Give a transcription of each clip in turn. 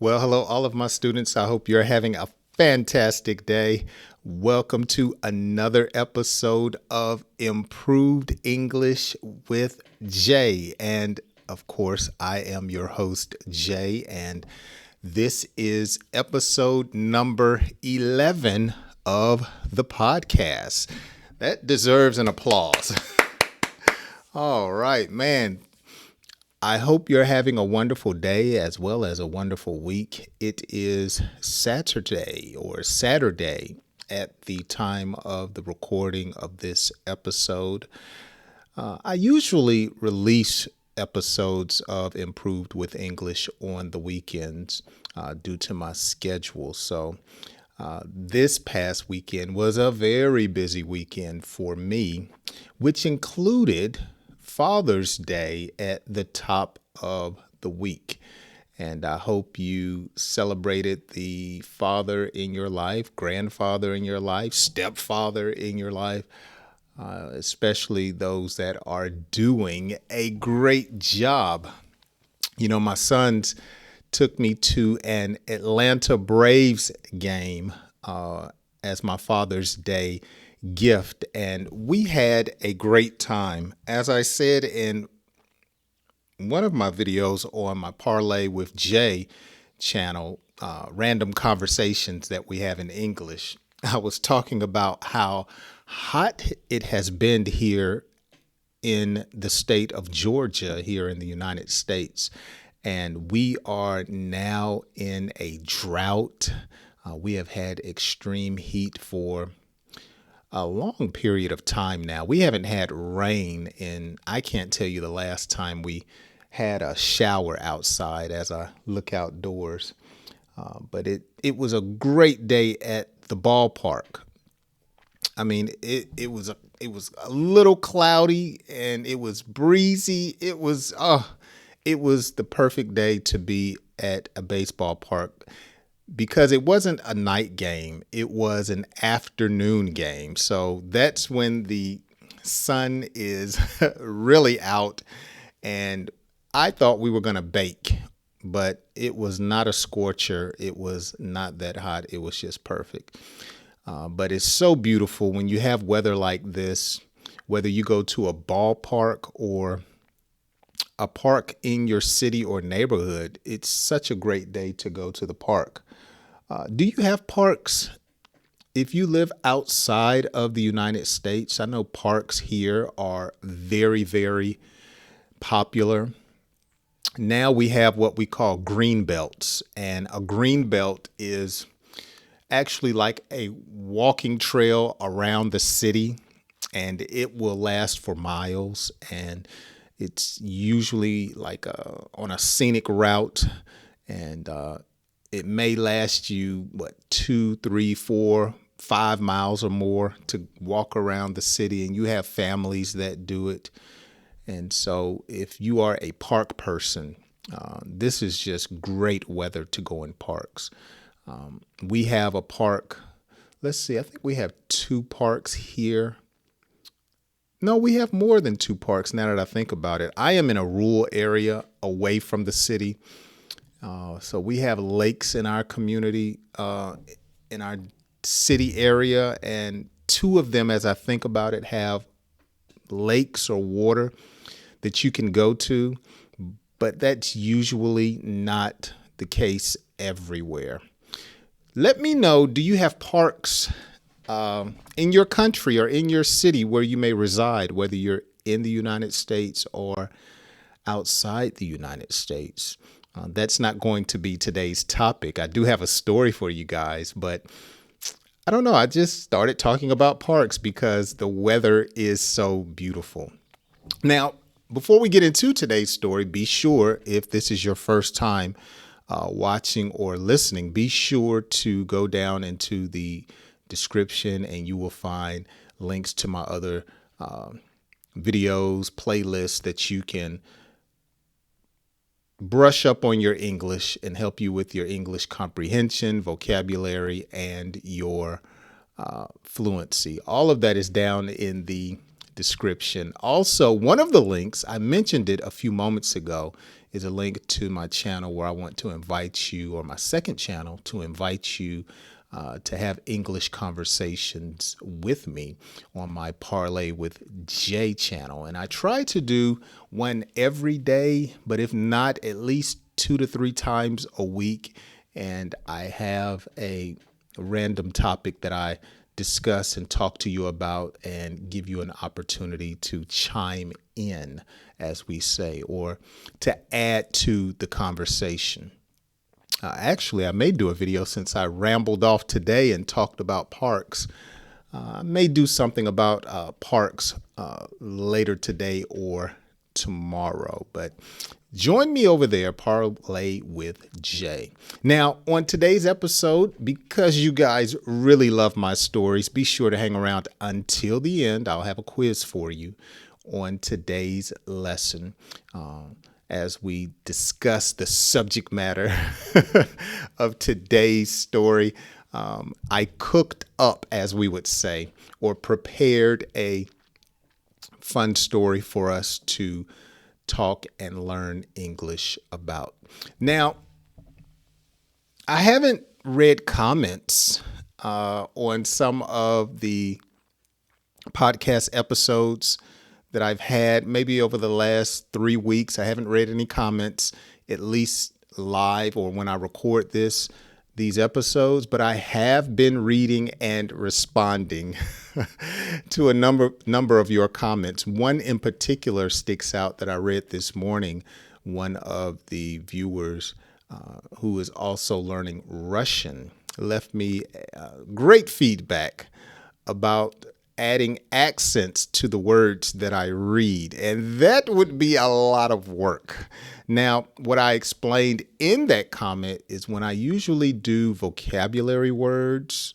Well, hello, all of my students. I hope you're having a fantastic day. Welcome to another episode of Improved English with Jay. And of course, I am your host, Jay, and this is episode number 11 of the podcast. That deserves an applause. All right, man. I hope you're having a wonderful day as well as a wonderful week. It is Saturday at the time of the recording of this episode. I usually release episodes of Improved with English on the weekends due to my schedule. So this past weekend was a very busy weekend for me, which included Father's Day at the top of the week. And I hope you celebrated the father in your life, grandfather in your life, stepfather in your life, especially those that are doing a great job. You know, my sons took me to an Atlanta Braves game as my Father's Day gift, and we had a great time. As I said in one of my videos on my Parlay with Jay channel, random conversations that we have in English, I was talking about how hot it has been here in the state of Georgia, here in the United States. And we are now in a drought. We have had extreme heat for a long period of time now. We haven't had rain in, I can't tell you the last time we had a shower outside as I look outdoors. But it was a great day at the ballpark. I mean, it was a little cloudy and it was breezy. It was the perfect day to be at a baseball park, because it wasn't a night game, it was an afternoon game. So that's when the sun is really out. And I thought we were going to bake, but it was not a scorcher. It was not that hot. It was just perfect. But it's so beautiful when you have weather like this, whether you go to a ballpark or a park in your city or neighborhood. It's such a great day to go to the park. Do you have parks? If you live outside of the United States, I know parks here are very, very popular. Now we have what we call green belts, and a green belt is actually like a walking trail around the city, and it will last for miles, and it's usually like on a scenic route, and it may last you, 2, 3, 4, 5 miles or more to walk around the city, and you have families that do it. And so if you are a park person, this is just great weather to go in parks. We have a park. Let's see, I think we have 2 parks here. No, we have more than 2 parks now that I think about it. I am in a rural area away from the city. So we have lakes in our community, in our city area, and 2 of them, as I think about it, have lakes or water that you can go to, but that's usually not the case everywhere. Let me know, do you have parks in your country or in your city where you may reside, whether you're in the United States or outside the United States? That's not going to be today's topic. I do have a story for you guys, but I don't know. I just started talking about parks because the weather is so beautiful. Now, before we get into today's story, be sure, if this is your first time watching or listening, be sure to go down into the description and you will find links to my other videos, playlists that you can brush up on your English and help you with your English comprehension, vocabulary, and your fluency. All of that is down in the description. Also, one of the links, I mentioned it a few moments ago, is a link to my channel where I want to invite you, or my second channel, to invite you to have English conversations with me on my Parlay with Jay channel. And I try to do one every day, but if not, at least 2 to 3 times a week. And I have a random topic that I discuss and talk to you about and give you an opportunity to chime in, as we say, or to add to the conversation. Actually, I may do a video, since I rambled off today and talked about parks. I may do something about parks later today or tomorrow, but join me over there, Parlay with Jay. Now, on today's episode, because you guys really love my stories, be sure to hang around until the end. I'll have a quiz for you on today's lesson as we discuss the subject matter of today's story. I cooked up, as we would say, or prepared a fun story for us to talk and learn English about. Now, I haven't read comments on some of the podcast episodes that I've had, maybe over the last 3 weeks. I haven't read any comments, at least live or when I record these episodes, but I have been reading and responding to a number of your comments. One in particular sticks out that I read this morning. One of the viewers who is also learning Russian left me great feedback about adding accents to the words that I read, and that would be a lot of work. Now, what I explained in that comment is when I usually do vocabulary words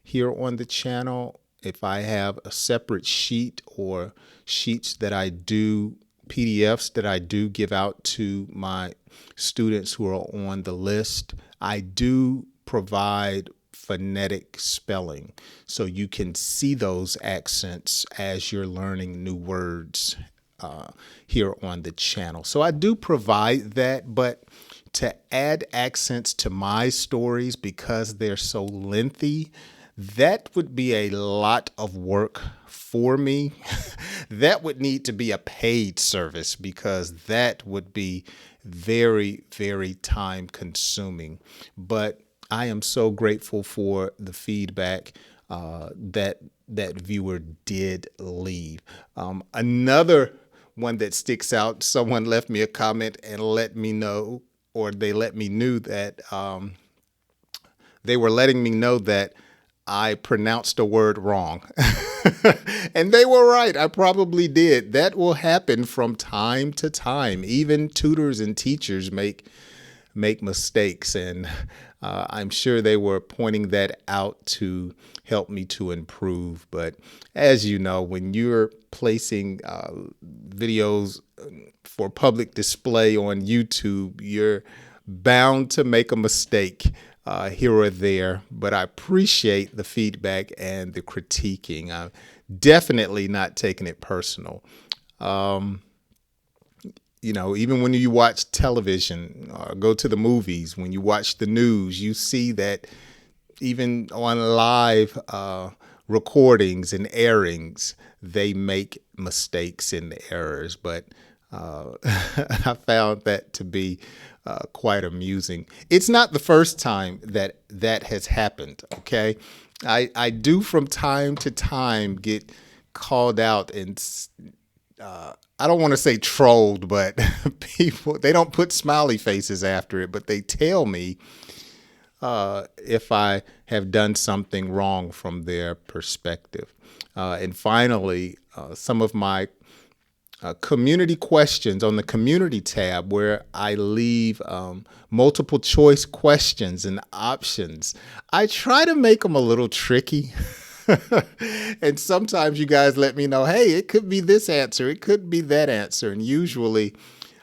here on the channel, if I have a separate sheet or sheets that I do, PDFs that I do give out to my students who are on the list, I do provide phonetic spelling, so you can see those accents as you're learning new words here on the channel. So I do provide that, but to add accents to my stories because they're so lengthy, that would be a lot of work for me. That would need to be a paid service because that would be very, very time consuming. But I am so grateful for the feedback that viewer did leave. Another one that sticks out, someone left me a comment and let me know, or they let me know that they were letting me know that I pronounced a word wrong. And they were right. I probably did. That will happen from time to time. Even tutors and teachers make mistakes, and I'm sure they were pointing that out to help me to improve. But as you know, when you're placing videos for public display on YouTube, you're bound to make a mistake here or there. But I appreciate the feedback and the critiquing. I'm definitely not taking it personal. You know, even when you watch television or go to the movies, when you watch the news, you see that even on live recordings and airings, they make mistakes in the errors. But I found that to be quite amusing. It's not the first time that has happened, okay? I do from time to time get called out and I don't want to say trolled, but people, they don't put smiley faces after it, but they tell me if I have done something wrong from their perspective. And finally, some of my community questions on the community tab, where I leave multiple choice questions and options. I try to make them a little tricky. And sometimes you guys let me know, hey, it could be this answer, it could be that answer. And usually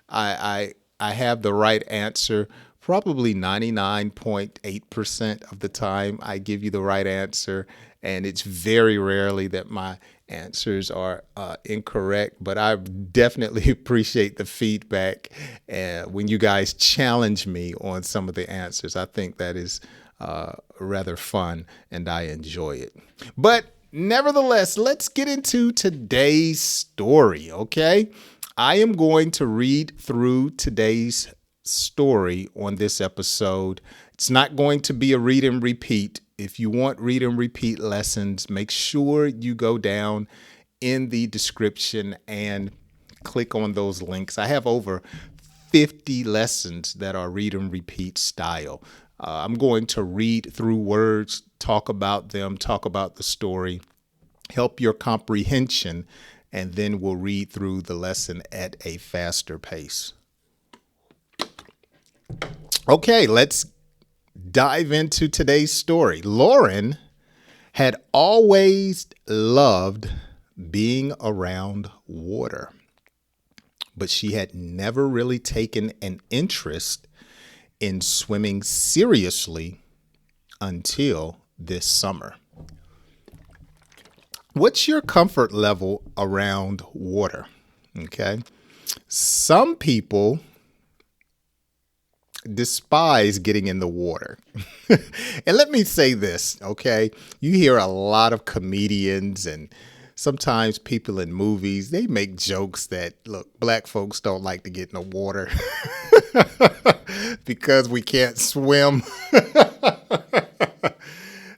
I have the right answer. Probably 99.8% of the time I give you the right answer. And it's very rarely that my answers are incorrect, but I definitely appreciate the feedback when you guys challenge me on some of the answers. I think that is rather fun and I enjoy it. But nevertheless, let's get into today's story, okay? I am going to read through today's story on this episode. It's not going to be a read and repeat. If you want read and repeat lessons, make sure you go down in the description and click on those links. I have over 50 lessons that are read and repeat style. I'm going to read through words, talk about them, talk about the story, help your comprehension, and then we'll read through the lesson at a faster pace. Okay, let's dive into today's story. Lauren had always loved being around water, but she had never really taken an interest in swimming seriously until this summer. What's your comfort level around water? Okay. Some people despise getting in the water. And let me say this, okay? You hear a lot of comedians and sometimes people in movies, they make jokes that, look, black folks don't like to get in the water because we can't swim.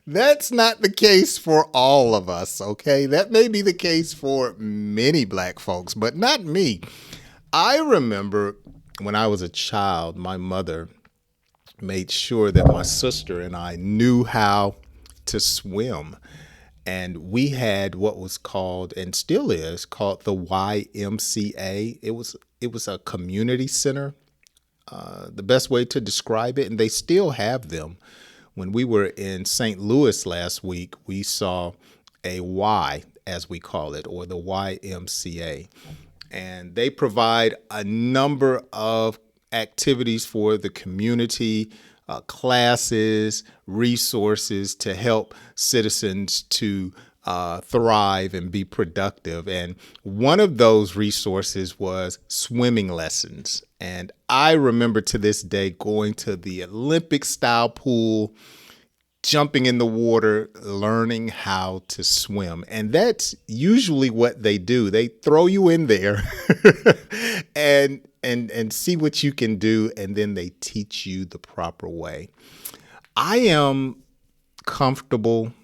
That's not the case for all of us, okay? That may be the case for many black folks, but not me. I remember when I was a child, my mother made sure that my sister and I knew how to swim. And we had what was called, and still is, called the YMCA. It was a community center, the best way to describe it, and they still have them. When we were in St. Louis last week, we saw a Y, as we call it, or the YMCA. And they provide a number of activities for the community, classes, resources to help citizens to thrive and be productive. And one of those resources was swimming lessons. And I remember to this day going to the Olympic style pool, jumping in the water, learning how to swim. And that's usually what they do. They throw you in there and see what you can do, and then they teach you the proper way. I am comfortable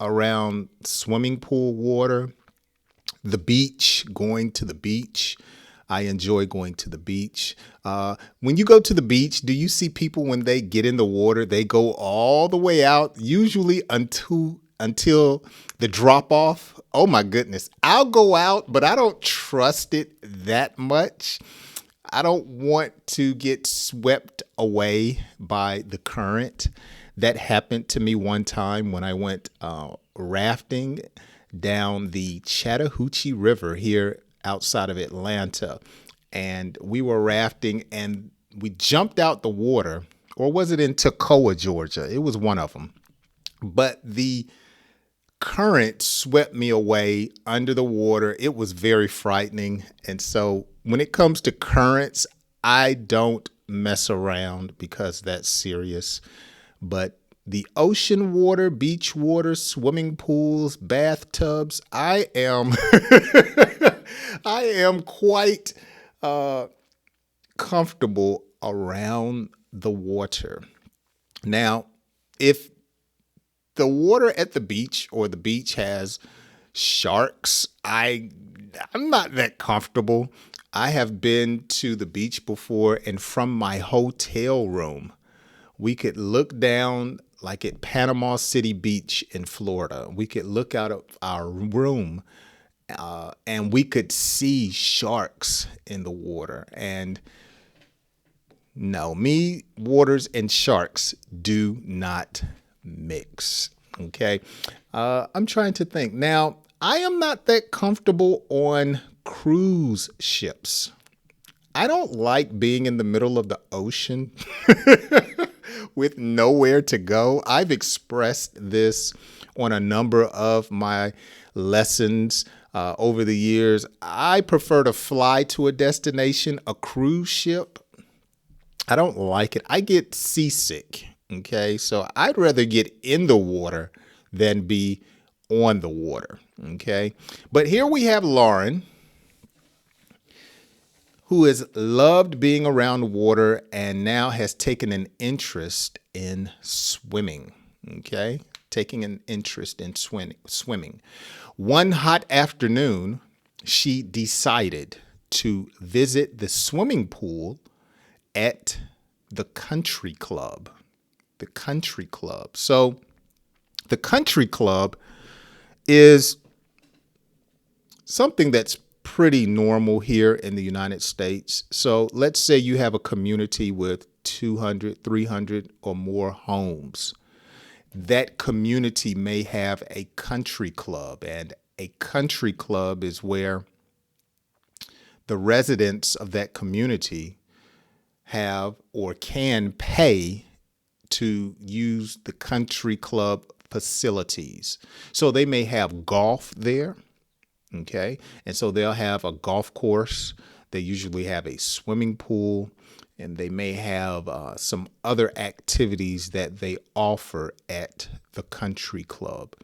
around swimming pool water, the beach, going to the beach. I enjoy going to the beach. When you go to the beach, do you see people when they get in the water, they go all the way out, usually until the drop off? Oh my goodness. I'll go out, but I don't trust it that much. I don't want to get swept away by the current. That happened to me one time when I went rafting down the Chattahoochee River here outside of Atlanta, and we were rafting and we jumped out the water, or was it in Toccoa, Georgia? It was one of them, but the current swept me away under the water. It was very frightening. And so when it comes to currents, I don't mess around because that's serious. But the ocean water, beach water, swimming pools, bathtubs, I am I am quite comfortable around the water. Now, if the water at the beach or the beach has sharks, I'm not that comfortable. I have been to the beach before, and from my hotel room, we could look down like at Panama City Beach in Florida. We could look out of our room and we could see sharks in the water. And no, waters and sharks do not mix. Okay. I'm trying to think. Now, I am not that comfortable on cruise ships. I don't like being in the middle of the ocean with nowhere to go. I've expressed this on a number of my lessons over the years. I prefer to fly to a destination. A cruise ship, I don't like it. I get seasick. Okay. So I'd rather get in the water than be on the water. Okay. But here we have Lauren, who has loved being around water and now has taken an interest in swimming. Okay. Taking an interest in swimming. One hot afternoon, she decided to visit the swimming pool at the country club. The country club. So the country club is something that's pretty normal here in the United States. So let's say you have a community with 200, 300 or more homes. That community may have a country club, and a country club is where the residents of that community have or can pay to use the country club facilities. So they may have golf there. Okay. And so they'll have a golf course. They usually have a swimming pool, and they may have some other activities that they offer at the country club.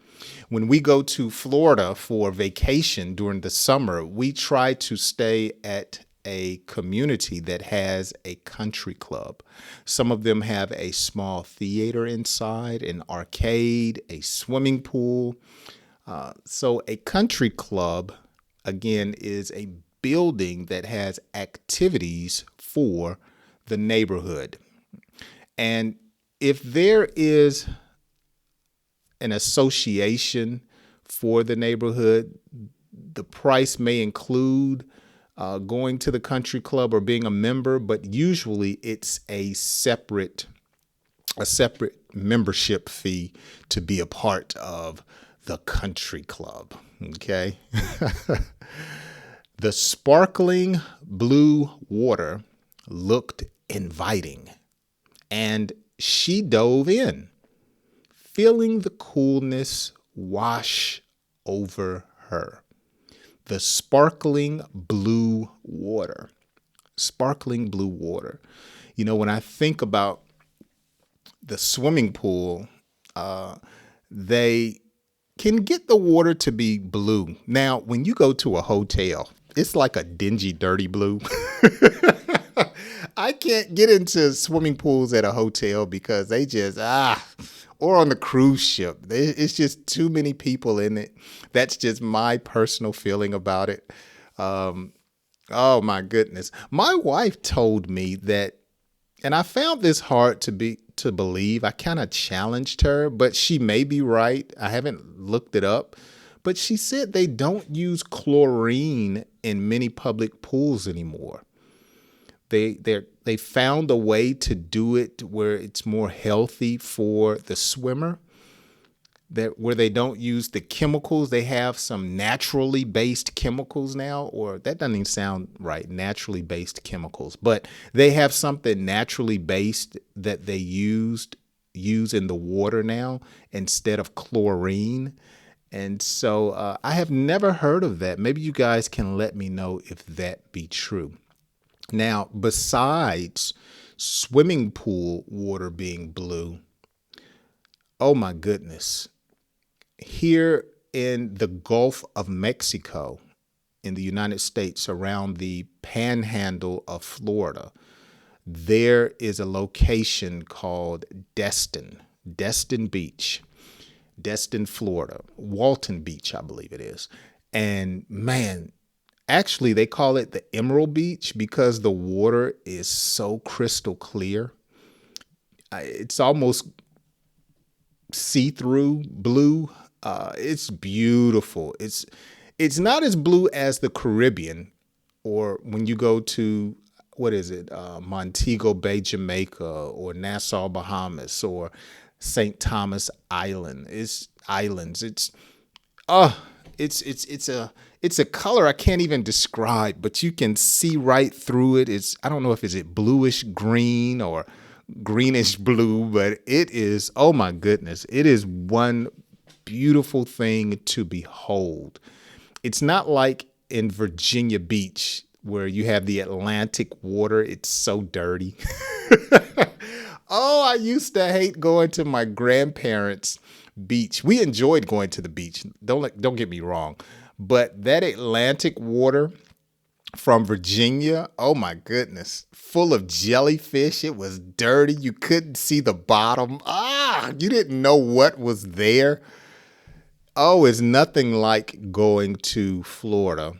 When we go to Florida for vacation during the summer, we try to stay at a community that has a country club. Some of them have a small theater inside, an arcade, a swimming pool. So a country club, again, is a building that has activities for the neighborhood. And if there is an association for the neighborhood, the price may include going to the country club or being a member, but usually it's a separate membership fee to be a part of the country club. Okay. The sparkling blue water looked inviting, and she dove in, feeling the coolness wash over her. The sparkling blue water. Sparkling blue water. You know, when I think about the swimming pool, they can get the water to be blue. Now, when you go to a hotel, it's like a dingy, dirty blue. I can't get into swimming pools at a hotel because they just, or on the cruise ship. It's just too many people in it. That's just my personal feeling about it. Oh my goodness. My wife told me that, and I found this hard to believe. I kind of challenged her, but she may be right. I haven't looked it up. But she said they don't use chlorine in many public pools anymore. They found a way to do it where it's more healthy for the swimmer, where they don't use the chemicals. They have some naturally based chemicals now, or that doesn't even sound right, naturally based chemicals. But they have something naturally based that they use in the water now instead of chlorine. And so I have never heard of that. Maybe you guys can let me know if that be true. Now, besides swimming pool water being blue, oh my goodness, here in the Gulf of Mexico, in the United States, around the panhandle of Florida, there is a location called Destin Beach, Destin, Florida, Walton Beach, I believe it is. And man, actually, they call it the Emerald Beach because the water is so crystal clear. It's almost see-through blue. It's beautiful. It's not as blue as the Caribbean, or when you go to, what is it, Montego Bay, Jamaica, or Nassau, Bahamas, or St. Thomas Island. It's islands. It's a color I can't even describe, but you can see right through it. I don't know if it's bluish green or greenish blue, but it is, oh my goodness, it is one beautiful thing to behold. It's not like in Virginia Beach where you have the Atlantic water. It's so dirty. Oh, I used to hate going to my grandparents' beach. We enjoyed going to the beach. Don't get me wrong, but that Atlantic water from Virginia, oh my goodness, full of jellyfish. It was dirty. You couldn't see the bottom. You didn't know what was there. Oh, it's nothing like going to Florida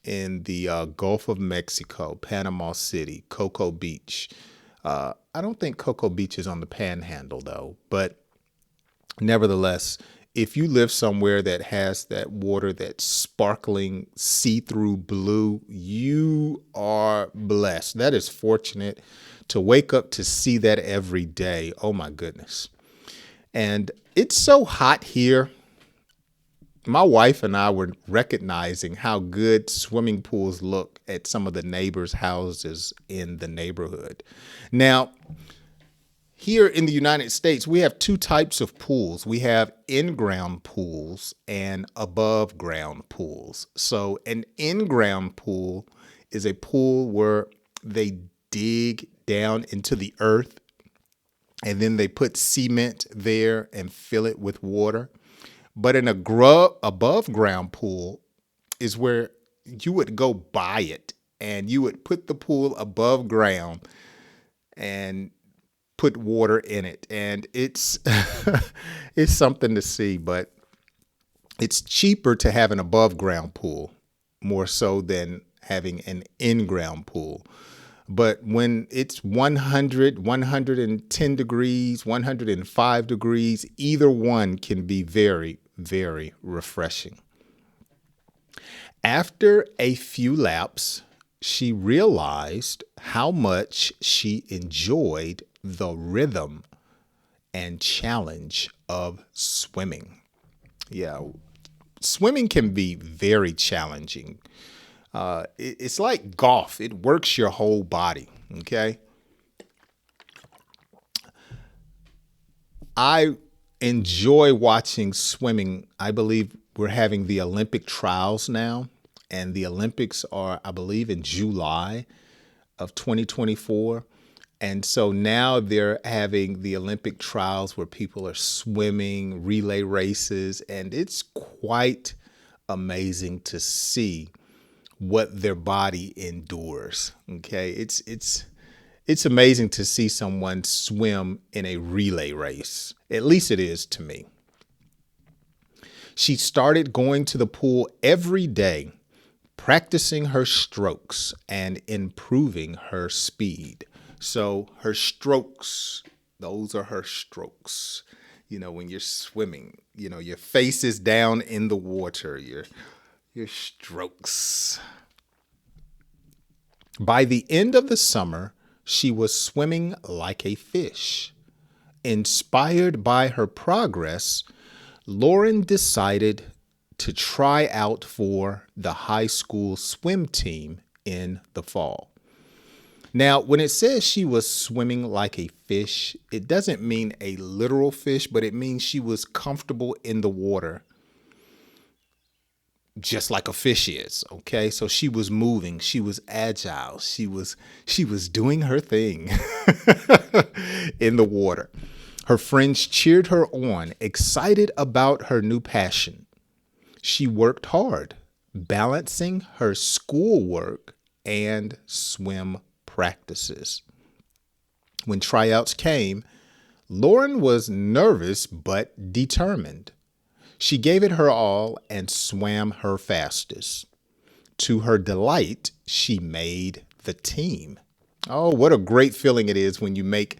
in the Gulf of Mexico, Panama City, Cocoa Beach. I don't think Cocoa Beach is on the Panhandle though, but nevertheless, if you live somewhere that has that water, that sparkling see-through blue, you are blessed. That is fortunate to wake up to see that every day. Oh my goodness. And it's so hot here. My wife and I were recognizing how good swimming pools look at some of the neighbors' houses in the neighborhood. Now, here in the United States, we have two types of pools. We have in-ground pools and above-ground pools. So an in-ground pool is a pool where they dig down into the earth and then they put cement there and fill it with water. But an above-ground pool is where you would go buy it and you would put the pool above ground and put water in it. And it's it's something to see, but it's cheaper to have an above ground pool more so than having an in-ground pool. But when it's 100, 110 degrees, 105 degrees, either one can be very, very refreshing. After a few laps, she realized how much she enjoyed the rhythm and challenge of swimming. Yeah, swimming can be very challenging. It's like golf. It works your whole body, okay? I enjoy watching swimming. I believe we're having the Olympic trials now, and the Olympics are, I believe, in July of 2024. And so now they're having the Olympic trials where people are swimming, relay races, and it's quite amazing to see what their body endures. Okay, it's amazing to see someone swim in a relay race. At least it is to me. She started going to the pool every day, practicing her strokes and improving her speed. So her strokes, those are her strokes. You know, when you're swimming, you know, your face is down in the water, your strokes. By the end of the summer, she was swimming like a fish. Inspired by her progress, Lauren decided to try out for the high school swim team in the fall. Now, when it says she was swimming like a fish, it doesn't mean a literal fish, but it means she was comfortable in the water, just like a fish is. Okay, so she was moving, she was agile, she was doing her thing in the water. Her friends cheered her on, excited about her new passion. She worked hard, balancing her schoolwork and swim practices. When tryouts came, Lauren was nervous but determined. She gave it her all and swam her fastest. To her delight, she made the team. Oh, what a great feeling it is when you make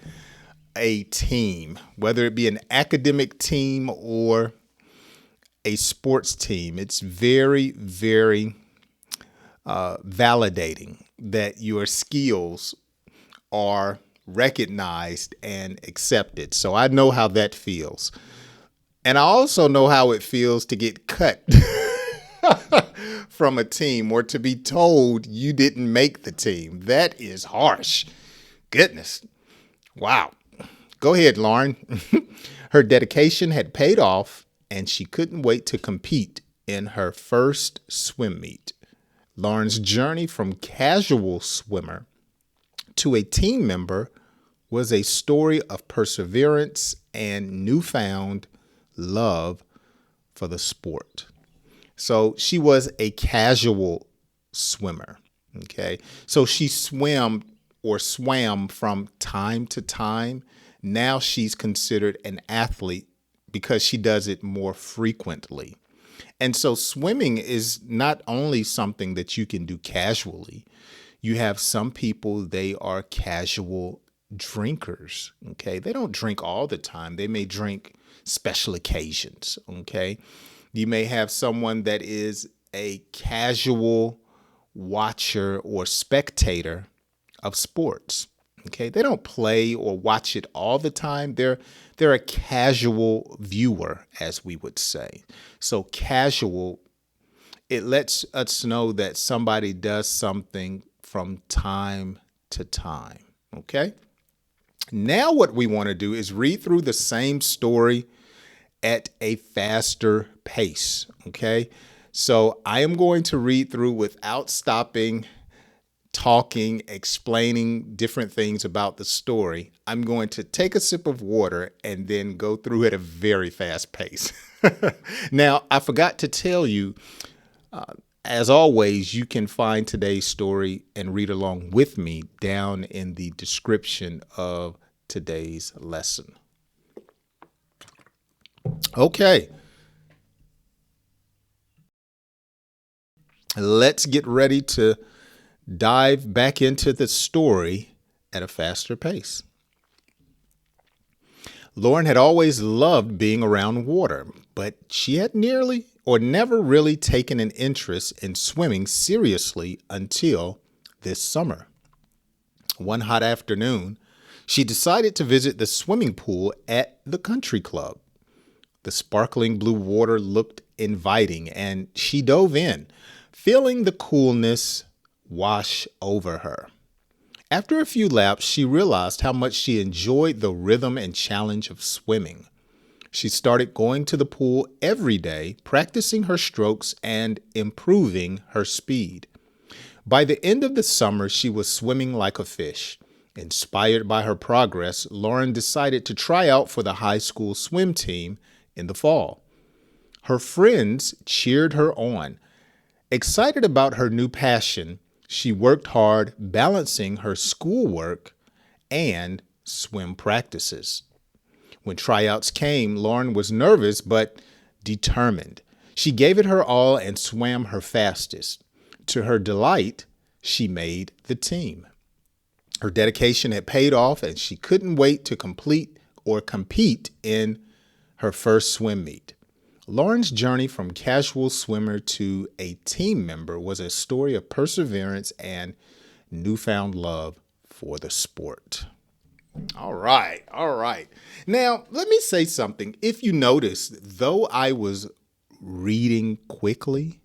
a team, whether it be an academic team or a sports team. It's very, very validating that your skills are recognized and accepted. So I know how that feels. And I also know how it feels to get cut from a team or to be told you didn't make the team. That is harsh. Goodness. Wow. Go ahead, Lauren. Her dedication had paid off, and she couldn't wait to compete in her first swim meet. Lauren's journey from casual swimmer to a team member was a story of perseverance and newfound love for the sport. So she was a casual swimmer. Okay. So she swam from time to time. Now she's considered an athlete because she does it more frequently. And so swimming is not only something that you can do casually. You have some people, they are casual drinkers. Okay. They don't drink all the time. They may drink special occasions. Okay. You may have someone that is a casual watcher or spectator of sports. Okay. They don't play or watch it all the time. They're a casual viewer, as we would say. So casual, it lets us know that somebody does something from time to time. Okay. Now what we want to do is read through the same story at a faster pace. Okay. So I am going to read through without stopping, talking, explaining different things about the story. I'm going to take a sip of water and then go through at a very fast pace. Now, I forgot to tell you, as always, you can find today's story and read along with me down in the description of today's lesson. Okay. Let's get ready to dive back into the story at a faster pace. Lauren had always loved being around water, but she had nearly or never really taken an interest in swimming seriously until this summer. One hot afternoon, she decided to visit the swimming pool at the country club. The sparkling blue water looked inviting, and she dove in, feeling the coolness wash over her. After a few laps, she realized how much she enjoyed the rhythm and challenge of swimming. She started going to the pool every day, practicing her strokes and improving her speed. By the end of the summer, she was swimming like a fish. Inspired by her progress, Lauren decided to try out for the high school swim team in the fall. Her friends cheered her on. Excited about her new passion, she worked hard balancing her schoolwork and swim practices. When tryouts came, Lauren was nervous but determined. She gave it her all and swam her fastest. To her delight, she made the team. Her dedication had paid off, and she couldn't wait to complete or compete in her first swim meet. Lauren's journey from casual swimmer to a team member was a story of perseverance and newfound love for the sport. All right. Now, let me say something. If you notice, though I was reading quickly,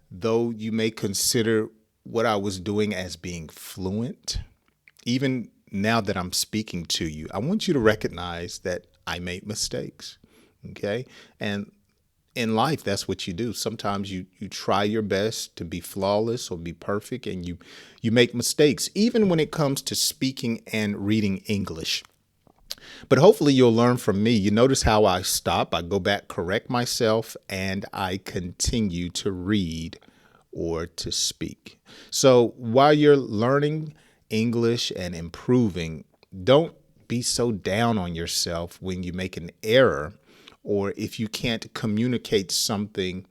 though you may consider what I was doing as being fluent, even now that I'm speaking to you, I want you to recognize that I made mistakes. Okay. And in life, that's what you do. Sometimes you try your best to be flawless or be perfect, and you make mistakes, even when it comes to speaking and reading English. But hopefully you'll learn from me. You notice how I stop, I go back, correct myself, and I continue to read or to speak. So while you're learning English and improving, don't be so down on yourself when you make an error, or if you can't communicate something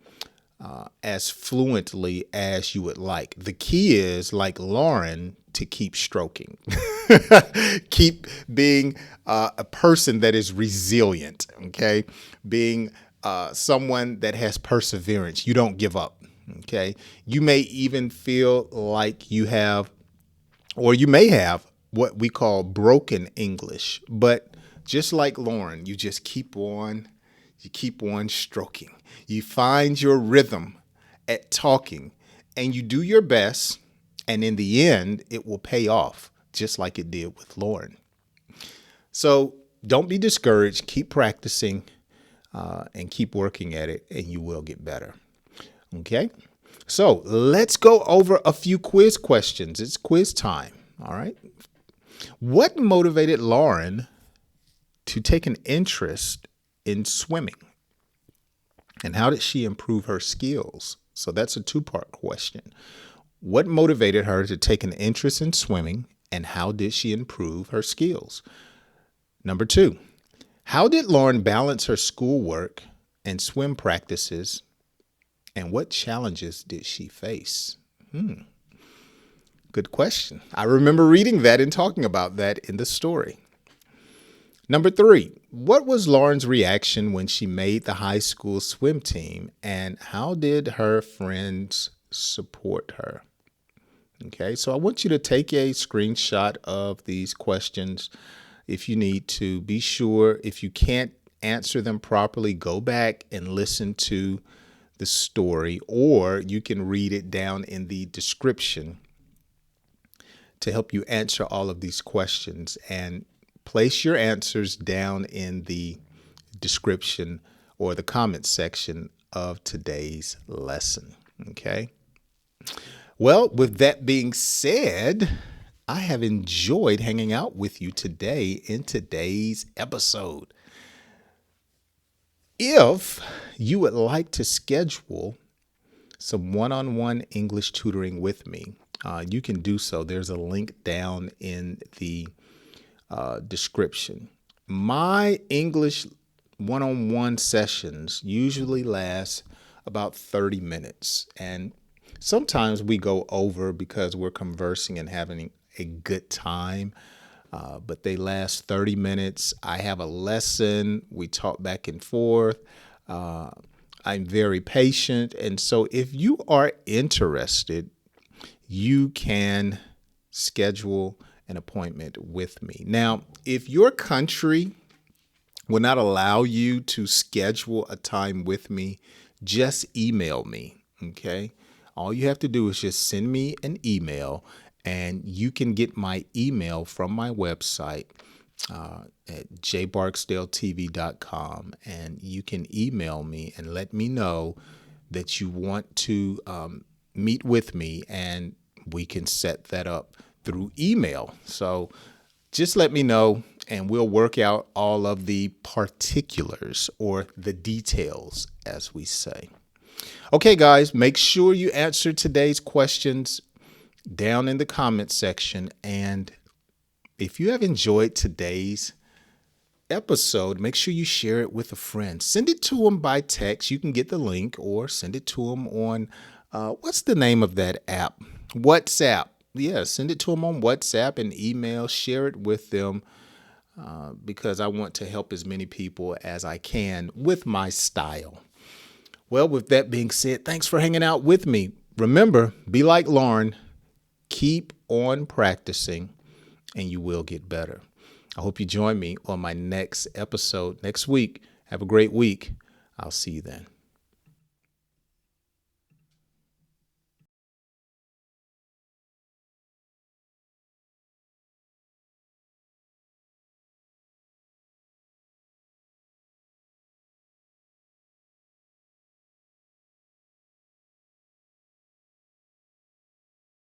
as fluently as you would like. The key is, like Lauren, to keep stroking. Keep being a person that is resilient, okay? Being someone that has perseverance. You don't give up, okay? You may even feel like you have, or you may have, what we call broken English. But just like Lauren, you just keep on stroking. You find your rhythm at talking, and you do your best, and in the end, it will pay off, just like it did with Lauren. So don't be discouraged. Keep practicing. and keep working at it, and you will get better. Okay? So let's go over a few quiz questions. It's quiz time. All right. What motivated Lauren to take an interest in swimming? And how did she improve her skills? So that's a two-part question. What motivated her to take an interest in swimming, and how did she improve her skills? Number two, how did Lauren balance her schoolwork and swim practices, and what challenges did she face? Good question. I remember reading that and talking about that in the story. Number three, what was Lauren's reaction when she made the high school swim team, and how did her friends support her? Okay, so I want you to take a screenshot of these questions if you need to. Be sure, if you can't answer them properly, go back and listen to the story, or you can read it down in the description to help you answer all of these questions, and place your answers down in the description or the comment section of today's lesson. Okay. Well, with that being said, I have enjoyed hanging out with you today in today's episode. If you would like to schedule some one-on-one English tutoring with me, you can do so. There's a link down in the description. My English one-on-one sessions usually last about 30 minutes. And sometimes we go over because we're conversing and having a good time. But they last 30 minutes. I have a lesson. We talk back and forth. I'm very patient. And so if you are interested, you can schedule an appointment with me. Now, if your country will not allow you to schedule a time with me, just email me, okay? All you have to do is just send me an email, and you can get my email from my website at jbarksdaletv.com, and you can email me and let me know that you want to meet with me, and we can set that up through email. So just let me know, and we'll work out all of the particulars, or the details, as we say. Okay, guys, make sure you answer today's questions down in the comment section. And if you have enjoyed today's episode, make sure you share it with a friend. Send it to them by text. You can get the link, or send it to them on, what's the name of that app? WhatsApp. Yeah, send it to them on WhatsApp and email. Share it with them because I want to help as many people as I can with my style. Well, with that being said, thanks for hanging out with me. Remember, be like Lauren. Keep on practicing, and you will get better. I hope you join me on my next episode next week. Have a great week. I'll see you then.